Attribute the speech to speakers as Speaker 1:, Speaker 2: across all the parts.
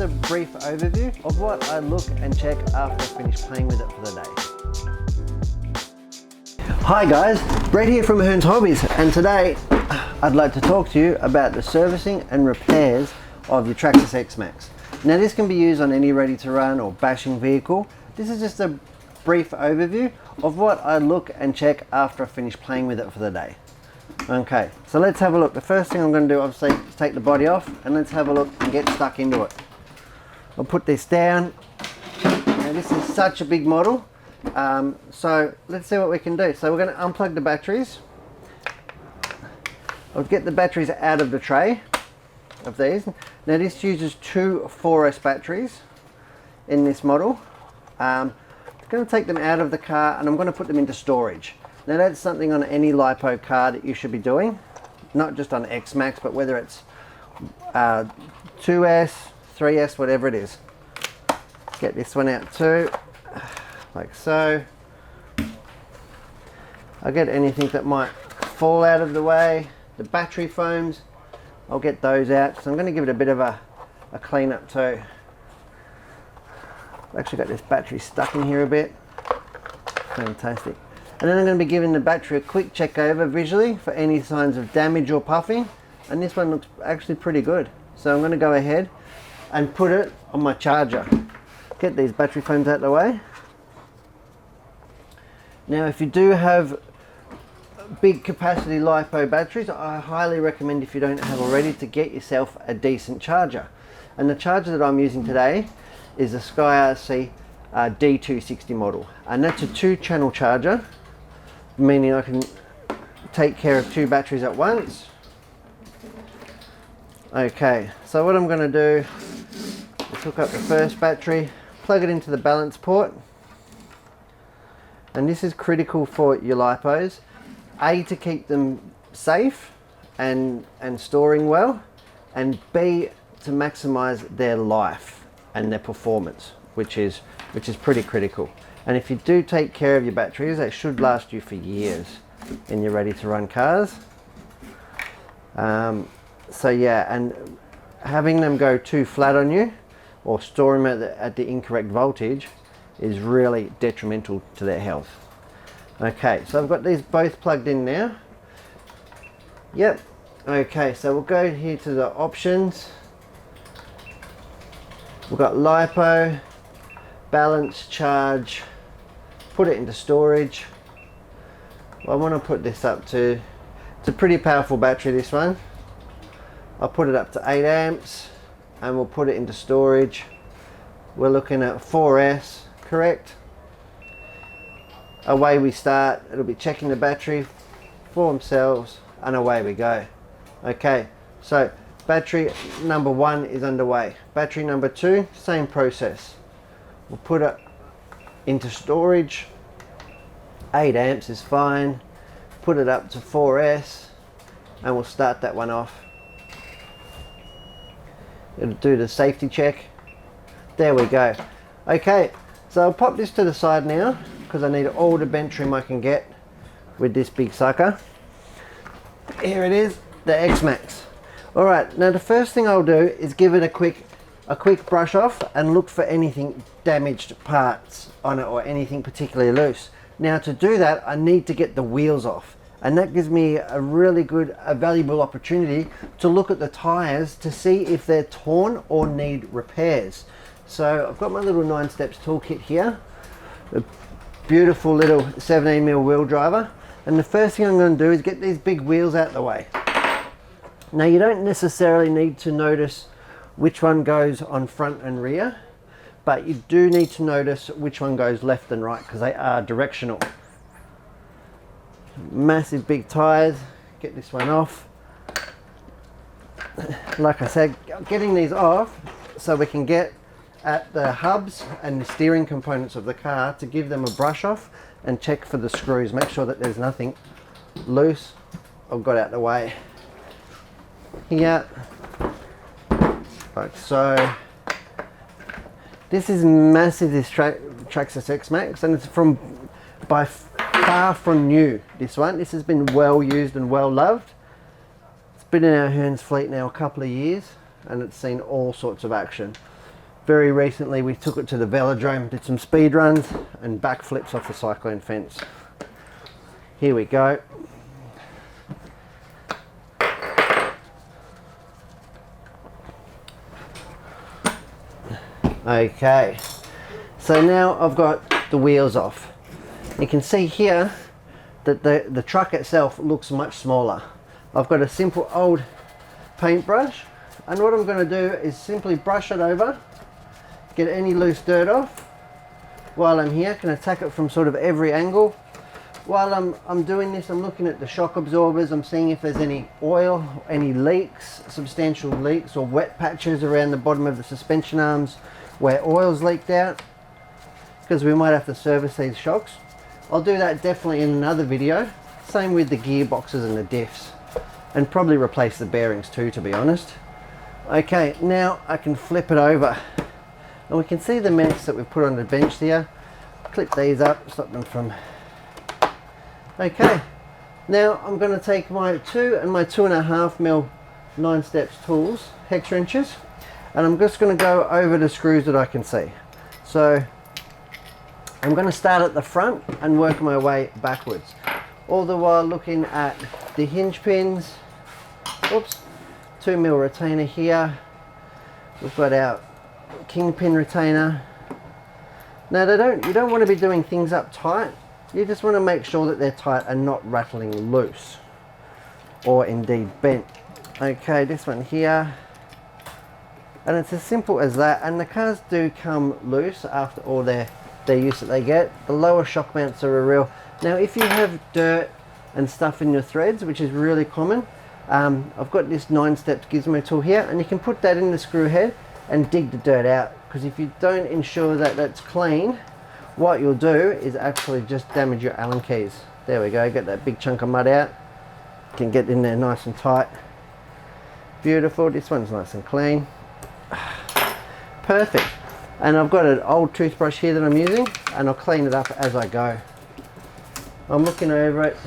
Speaker 1: a brief overview of what I look and check after I finish playing with it for the day. Hi guys, Brett here from Hearns Hobbies, and today I'd like to talk to you about the servicing and repairs of your Traxxas X-Maxx. Now this can be used on any ready to run or bashing vehicle. This is just a brief overview of what I look and check after I finish playing with it for the day. Okay, so let's have a look. The first thing I'm going to do obviously is take the body off, and let's have a look and get stuck into it. I'll put this down. Now this is such a big model, so let's see what we can do. So we're going to unplug the batteries. I'll get the batteries out of the tray of these. Now this uses two 4S batteries in this model. I'm going to take them out of the car and I'm going to put them into storage. Now that's something on any LiPo car that you should be doing, not just on X-Maxx, but whether it's 2S, 3S, whatever it is. Get this one out too, like so. I'll get anything that might fall out of the way. The battery foams, I'll get those out because I'm going to give it a bit of a clean up too. I've actually got this battery stuck in here a bit. Fantastic. And then I'm going to be giving the battery a quick check over visually for any signs of damage or puffing, and this one looks actually pretty good. So I'm going to go ahead and put it on my charger. Get these battery foams out of the way. Now if you do have big capacity LiPo batteries, I highly recommend, if you don't have already, to get yourself a decent charger. And the charger that I'm using today is a SkyRC D260 model, and that's a 2-channel charger, meaning I can take care of 2 batteries at once. Okay, so what I'm going to do is hook up the first battery, plug it into the balance port, and this is critical for your LiPos. A, to keep them safe and storing well, and B, to maximize their life and their performance, which is pretty critical. And if you do take care of your batteries, they should last you for years in your ready to run cars. So yeah, and having them go too flat on you or store them at the incorrect voltage is really detrimental to their health. Okay, so I've got these both plugged in now. Yep. Okay, so we'll go here to the options. We've got LiPo, balance, charge, put it into storage. Well, I want to put this up to, it's a pretty powerful battery, this one. I'll put it up to 8 amps and we'll put it into storage. We're looking at 4S, correct? Away we start. It'll be checking the battery for themselves, and away we go. Okay, so battery number 1 is underway. Battery number 2, same process. We'll put it into storage. 8 amps is fine. Put it up to 4S and we'll start that one off. It'll do the safety check. There we go. Okay, so I'll pop this to the side now because I need all the bench room I can get with this big sucker. Here it is, the X-Maxx. Alright, now the first thing I'll do is give it a quick brush off and look for anything damaged parts on it or anything particularly loose. Now to do that, I need to get the wheels off, and that gives me a really good, valuable opportunity to look at the tires to see if they're torn or need repairs. So I've got my little 9 steps toolkit here, a beautiful little 17mm wheel driver, and the first thing I'm going to do is get these big wheels out of the way. Now you don't necessarily need to notice which one goes on front and rear, but you do need to notice which one goes left and right because they are directional. Massive big tires, get this one off. Like I said, getting these off so we can get at the hubs and the steering components of the car to give them a brush off and check for the screws. Make sure that there's nothing loose or got out the way. Here, like so. This is massive, this Traxxas X-Maxx, and it's by far from new, this one. This has been well used and well loved. It's been in our Hearns fleet now a couple of years and it's seen all sorts of action. Very recently we took it to the velodrome, did some speed runs and backflips off the cyclone fence. Here we go. Okay, so now I've got the wheels off. You can see here that the truck itself looks much smaller. I've got a simple old paintbrush, and what I'm going to do is simply brush it over, get any loose dirt off. While I'm here, can attack it from sort of every angle. While I'm doing this, I'm looking at the shock absorbers. I'm seeing if there's any oil, any leaks, substantial leaks or wet patches around the bottom of the suspension arms where oil's leaked out, because we might have to service these shocks. I'll do that definitely in another video. Same with the gearboxes and the diffs, and probably replace the bearings too, to be honest. Okay, now I can flip it over and we can see the mess that we've put on the bench here. Clip these up, stop them from... Okay, now I'm going to take my 2 and my 2.5mm 9 steps tools, hex wrenches, and I'm just going to go over the screws that I can see. So I'm going to start at the front and work my way backwards, all the while looking at the hinge pins. Oops, 2mm retainer here. We've got our kingpin retainer. Now you don't want to be doing things up tight. You just want to make sure that they're tight and not rattling loose or indeed bent. Okay, this one here. And it's as simple as that, and the cars do come loose after all their use that they get. The lower shock mounts are a real... Now if you have dirt and stuff in your threads, which is really common, I've got this 9 steps gizmo tool here, and you can put that in the screw head and dig the dirt out, because if you don't ensure that that's clean, what you'll do is actually just damage your Allen keys. There we go, get that big chunk of mud out. You can get in there nice and tight. Beautiful, this one's nice and clean. Perfect. And I've got an old toothbrush here that I'm using, and I'll clean it up as I go. I'm looking over it,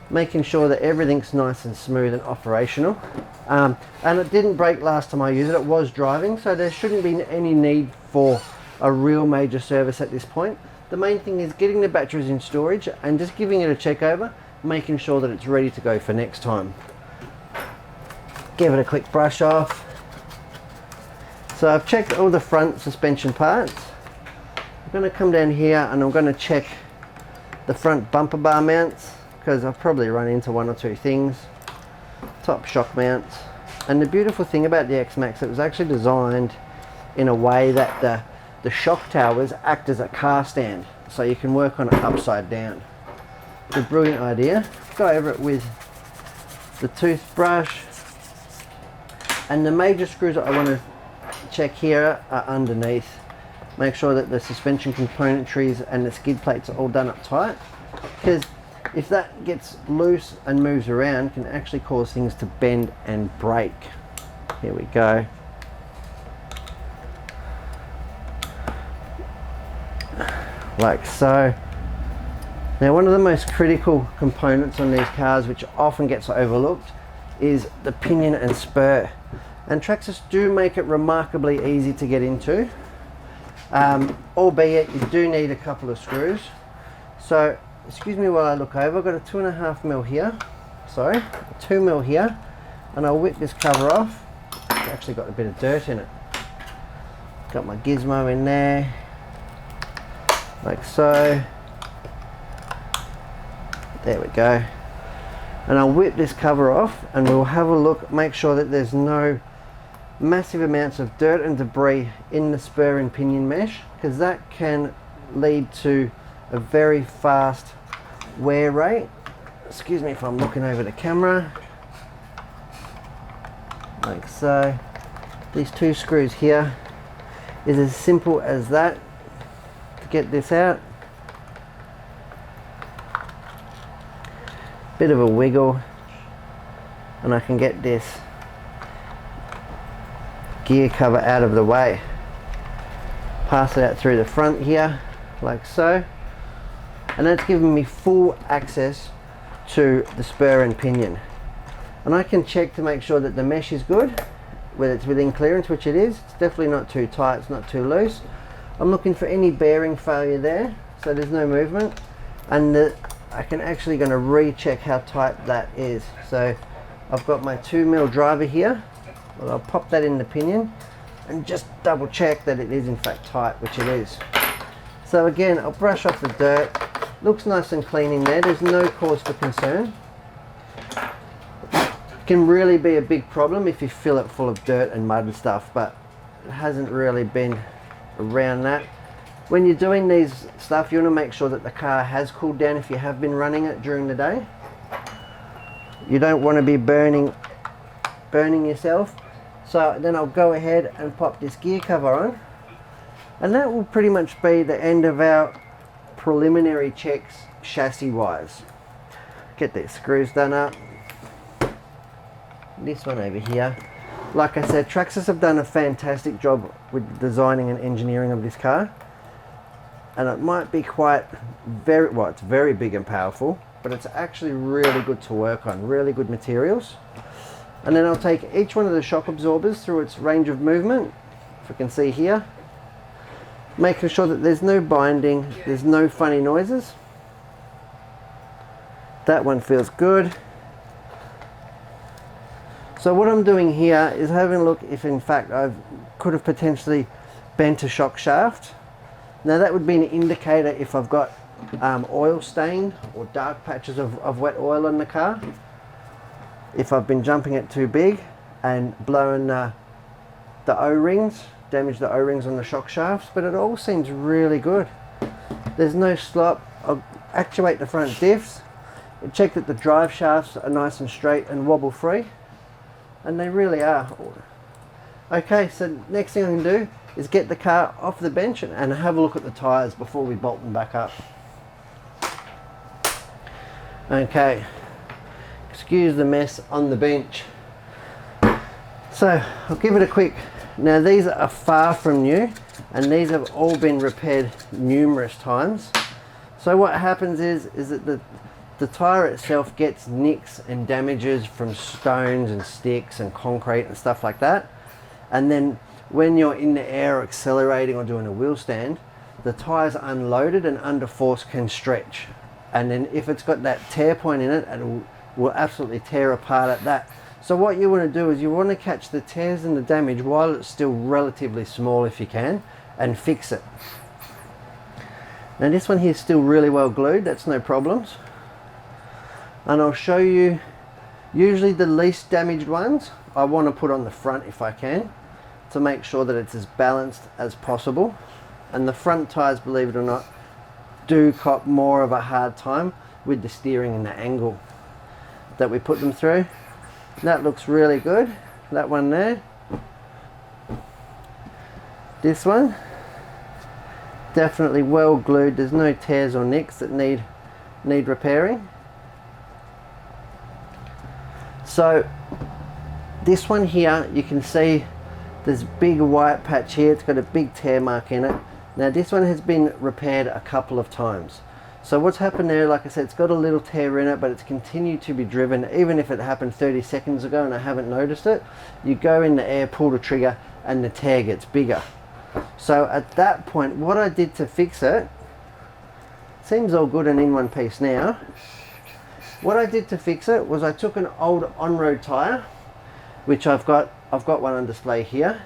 Speaker 1: making sure that everything's nice and smooth and operational. And it didn't break last time I used it. It was driving, so there shouldn't be any need for a real major service at this point. The main thing is getting the batteries in storage and just giving it a check over, making sure that it's ready to go for next time. Give it a quick brush off. So I've checked all the front suspension parts. I'm going to come down here and I'm going to check the front bumper bar mounts, because I've probably run into 1 or 2 things. Top shock mounts. And the beautiful thing about the X-Maxx, it was actually designed in a way that the shock towers act as a car stand, so you can work on it upside down. It's a brilliant idea. Go over it with the toothbrush. And the major screws that I want to check here are underneath. Make sure that the suspension componentries and the skid plates are all done up tight, because if that gets loose and moves around, it can actually cause things to bend and break. Here we go. Like so. Now, one of the most critical components on these cars, which often gets overlooked, is the pinion and spur. And Traxxas do make it remarkably easy to get into, albeit you do need a couple of screws. So excuse me while I look over. I've got a 2.5mm here, sorry, 2mm here, and I'll whip this cover off. It's actually got a bit of dirt in it. Got my gizmo in there, like so. There we go. And I'll whip this cover off and we'll have a look, make sure that there's no massive amounts of dirt and debris in the spur and pinion mesh, because that can lead to a very fast wear rate. Excuse me if I'm looking over the camera. Like so. These 2 screws here is as simple as that to get this out. Bit of a wiggle and I can get this gear cover out of the way. Pass it out through the front here, like so. And that's giving me full access to the spur and pinion. And I can check to make sure that the mesh is good. whether it's within clearance, which it is. It's definitely not too tight, it's not too loose. I'm looking for any bearing failure there, so there's no movement. And I can actually going to recheck how tight that is. So I've got my 2mm driver here. Well, I'll pop that in the pinion and just double check that it is in fact tight, which it is. So again, I'll brush off the dirt. Looks nice and clean in there. There's no cause for concern. It can really be a big problem if you fill it full of dirt and mud and stuff, but it hasn't really been around that. When you're doing these stuff, you want to make sure that the car has cooled down if you have been running it during the day. You don't want to be burning yourself. So then I'll go ahead and pop this gear cover on, and that will pretty much be the end of our preliminary checks chassis wise. Get these screws done up. This one over here. Like I said, Traxxas have done a fantastic job with designing and engineering of this car. And it might be it's very big and powerful, but it's actually really good to work on, really good materials. And then I'll take each one of the shock absorbers through its range of movement, if you can see here, making sure that there's no binding, there's no funny noises. That one feels good. So what I'm doing here is having a look if in fact I could have potentially bent a shock shaft. Now that would be an indicator if I've got oil stain or dark patches of wet oil on the car. If I've been jumping it too big and blowing the O-rings, damaged the O-rings on the shock shafts, but it all seems really good. There's no slop. I'll actuate the front diffs and check that the drive shafts are nice and straight and wobble free, and they really are. Okay, so next thing I can do is get the car off the bench and have a look at the tyres before we bolt them back up. Okay, excuse the mess on the bench. So I'll give it a quick, now these are far from new and these have all been repaired numerous times. So what happens is that the tyre itself gets nicks and damages from stones and sticks and concrete and stuff like that. And then when you're in the air accelerating or doing a wheel stand, the tyres unloaded and under force can stretch. And then if it's got that tear point in it, it will absolutely tear apart at that. So what you want to do is you want to catch the tears and the damage while it's still relatively small if you can, and fix it. Now this one here is still really well glued, that's no problems. And I'll show you, usually the least damaged ones I want to put on the front if I can, to make sure that it's as balanced as possible. And the front tyres, believe it or not, do cop more of a hard time with the steering and the angle that we put them through. That looks really good, that one there. This one, definitely well glued, there's no tears or nicks that need repairing. So this one here, you can see there's a big white patch here, it's got a big tear mark in it. Now this one has been repaired a couple of times. So what's happened there, like I said, it's got a little tear in it, but it's continued to be driven, even if it happened 30 seconds ago and I haven't noticed it. You go in the air, pull the trigger, and the tear gets bigger. So at that point, what I did to fix it, seems all good and in one piece now. What I did to fix it was I took an old on-road tyre, which I've got one on display here.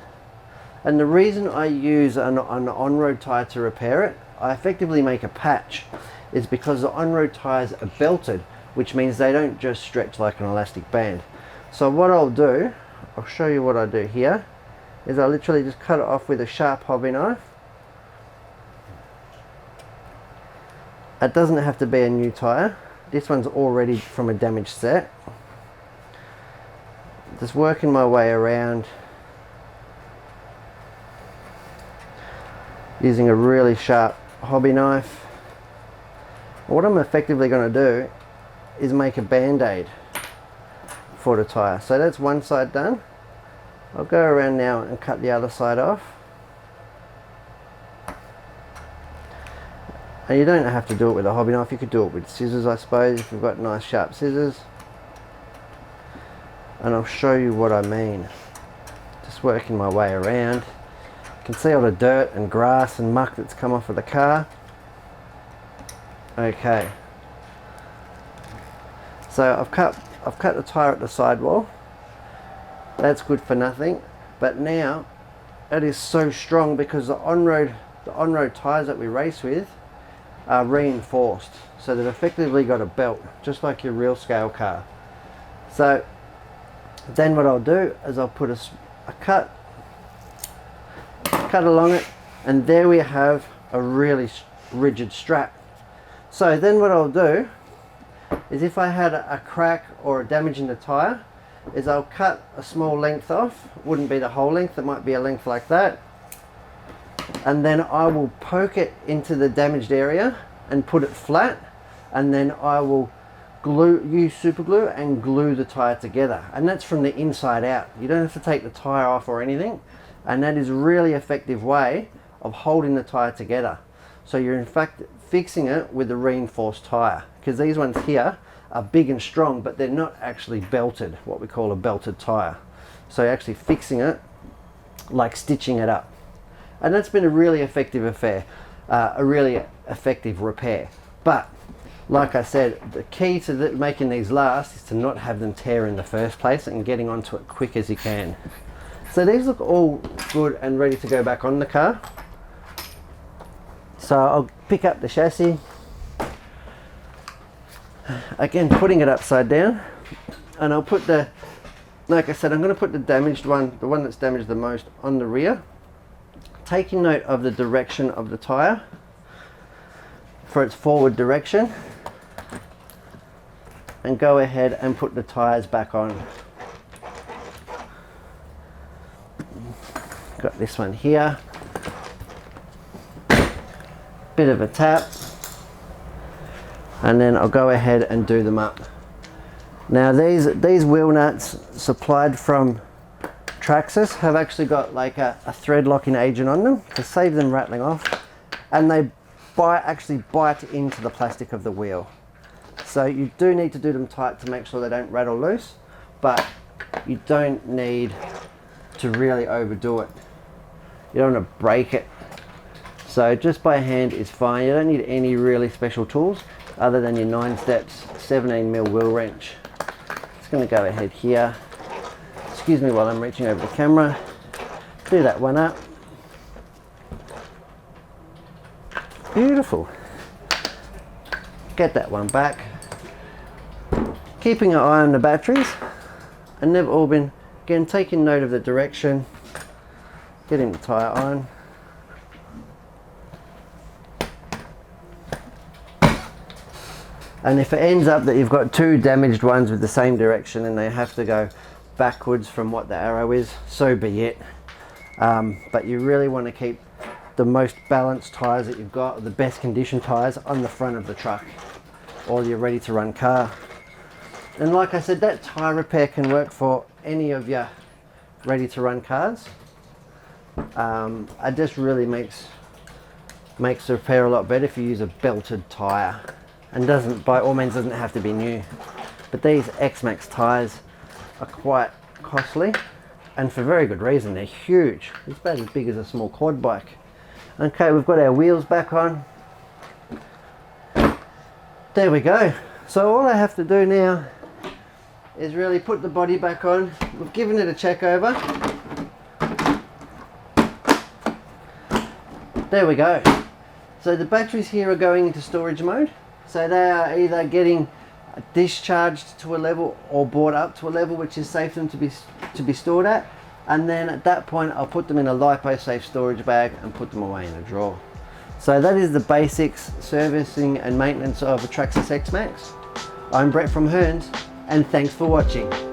Speaker 1: And the reason I use an on-road tyre to repair it, I effectively make a patch, is because the on-road tyres are belted, which means they don't just stretch like an elastic band. So what I'll do, I'll show you what I do here, is I literally just cut it off with a sharp hobby knife. It doesn't have to be a new tyre. This one's already from a damaged set. Just working my way around using a really sharp hobby knife. What I'm effectively going to do is make a band-aid for the tyre. So that's one side done. I'll go around now and cut the other side off. And you don't have to do it with a hobby knife, you could do it with scissors, I suppose, if you've got nice sharp scissors. And I'll show you what I mean. Just working my way around. You can see all the dirt and grass and muck that's come off of the car. Okay. So I've cut the tyre at the sidewall. That's good for nothing. But now it is so strong because the on-road tyres that we race with are reinforced. So they've effectively got a belt, just like your real scale car. So then what I'll do is I'll put a cut along it, and there we have a really rigid strap. So then what I'll do is, if I had a crack or a damage in the tyre, is I'll cut a small length off. It wouldn't be the whole length, it might be a length like that, and then I will poke it into the damaged area and put it flat, and then I will use super glue and glue the tyre together, and that's from the inside out. You don't have to take the tyre off or anything, and that is a really effective way of holding the tyre together. So you're in fact fixing it with a reinforced tyre, because these ones here are big and strong, but they're not actually belted, what we call a belted tyre. So you're actually fixing it like stitching it up, and that's been a really effective affair, a really effective repair. But like I said, the key to making these last is to not have them tear in the first place and getting onto it quick as you can. So these look all good and ready to go back on the car. So I'll pick up the chassis, again putting it upside down, and I'll put the, like I said, I'm going to put the damaged one, the one that's damaged the most, on the rear, taking note of the direction of the tyre for its forward direction, and go ahead and put the tyres back on. Got this one here, bit of a tap, and then I'll go ahead and do them up. Now these wheel nuts supplied from Traxxas have actually got like a thread locking agent on them to save them rattling off, and they actually bite into the plastic of the wheel. So you do need to do them tight to make sure they don't rattle loose, but you don't need to really overdo it. You don't want to break it. So just by hand is fine. You don't need any really special tools other than your 9 steps 17mm wheel wrench. Just going to go ahead here. Excuse me while I'm reaching over the camera. Do that one up. Beautiful. Get that one back. Keeping an eye on the batteries, and they've all been, again, taking note of the direction, getting the tyre on. And if it ends up that you've got two damaged ones with the same direction and they have to go backwards from what the arrow is, so be it. But you really want to keep the most balanced tyres that you've got, the best condition tyres, on the front of the truck or your ready to run car. And like I said, that tyre repair can work for any of your ready to run cars. It just really makes the repair a lot better if you use a belted tyre, and doesn't, by all means, doesn't have to be new. But these X-Maxx tyres are quite costly, and for very good reason. They're huge. It's about as big as a small quad bike. Okay, we've got our wheels back on. There we go. So all I have to do now is really put the body back on. We've given it a check over. There we go. So the batteries here are going into storage mode. So they are either getting discharged to a level or brought up to a level which is safe for them to be stored at. And then at that point I'll put them in a lipo-safe storage bag and put them away in a drawer. So that is the basics, servicing and maintenance of a Traxxas X-Maxx. I'm Brett from Hearns, and thanks for watching.